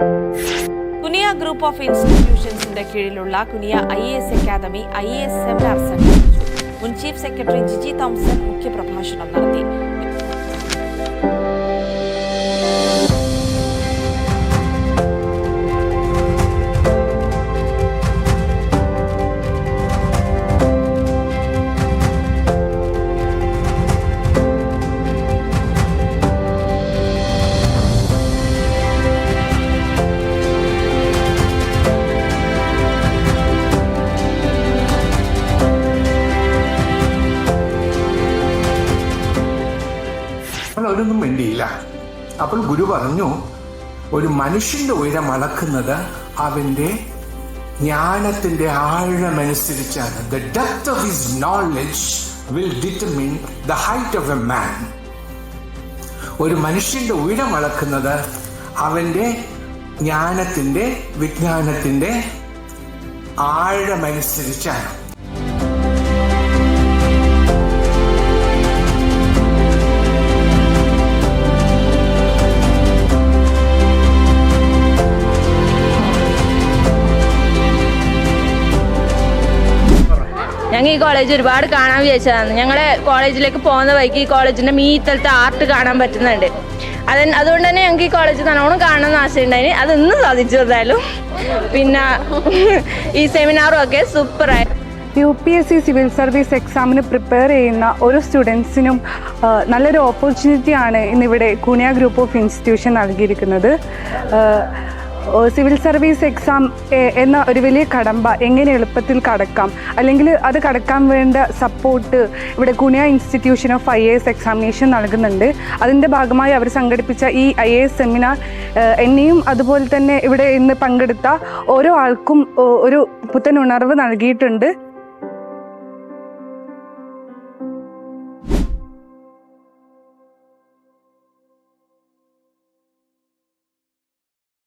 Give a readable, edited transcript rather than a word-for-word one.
കുനിയ group of ഇൻസ്റ്റിറ്റ്യൂഷൻസിന്റെ കീഴിലുള്ള കുനിയ IAS academy IAS seminar സംഘടിപ്പിച്ചു. മുൻ ചീഫ് സെക്രട്ടറി ജിജി തോംസൺ മുഖ്യപ്രഭാഷണം നടത്തി. അവരൊന്നും വേണ്ടിയില്ല. അപ്പോൾ ഗുരു പറഞ്ഞു, ഒരു മനുഷ്യന്റെ ഉയരം അളക്കുന്നത് അവന്റെ ജ്ഞാനത്തിന്റെ ആഴമനുസരിച്ചാണ്. The depth of his knowledge will determine the height of a man. ഒരു മനുഷ്യന്റെ ഉയരം അളക്കുന്നത് അവന്റെ ജ്ഞാനത്തിന്റെ വിജ്ഞാനത്തിന്റെ ആഴമനുസരിച്ചാണ്. ഞങ്ങൾ ഈ കോളേജ് ഒരുപാട് കാണാൻ വിചാരിച്ചതാണ്. ഞങ്ങളുടെ കോളേജിലേക്ക് പോകുന്ന വഴിക്ക് ഈ കോളേജിൻ്റെ മീത്തലത്തെ ആർട്ട് കാണാൻ പറ്റുന്നുണ്ട്. അതുകൊണ്ട് തന്നെ ഞങ്ങൾക്ക് ഈ കോളേജ് നല്ലോണം കാണണമെന്ന് ആശയുണ്ടായിന്. അതൊന്നും സാധിച്ചു എന്തായാലും. പിന്നെ ഈ സെമിനാറും ഒക്കെ സൂപ്പറായി. UPSC സിവിൽ സർവീസ് എക്സാമിന് പ്രിപ്പയർ ചെയ്യുന്ന ഒരു സ്റ്റുഡൻസിനും നല്ലൊരു ഓപ്പർച്യൂണിറ്റിയാണ് ഇന്നിവിടെ കുനിയ ഗ്രൂപ്പ് ഓഫ് ഇൻസ്റ്റിറ്റ്യൂഷൻ നൽകിയിരിക്കുന്നത്. സിവിൽ സർവീസ് എക്സാം എന്ന ഒരു വലിയ കടമ്പ എങ്ങനെ എളുപ്പത്തിൽ കടക്കാം, അല്ലെങ്കിൽ അത് കടക്കാൻ വേണ്ട സപ്പോർട്ട് ഇവിടെ കുനിയ ഇൻസ്റ്റിറ്റ്യൂഷൻ ഓഫ് IAS എക്സാമിനേഷൻ നൽകുന്നുണ്ട്. അതിൻ്റെ ഭാഗമായി അവർ സംഘടിപ്പിച്ച ഈ IAS സെമിനാർ എന്നെയും അതുപോലെ തന്നെ ഇവിടെ ഇന്ന് പങ്കെടുത്ത ഓരോ ആൾക്കും ഒരു പുത്തൻ ഉണർവ് നൽകിയിട്ടുണ്ട്.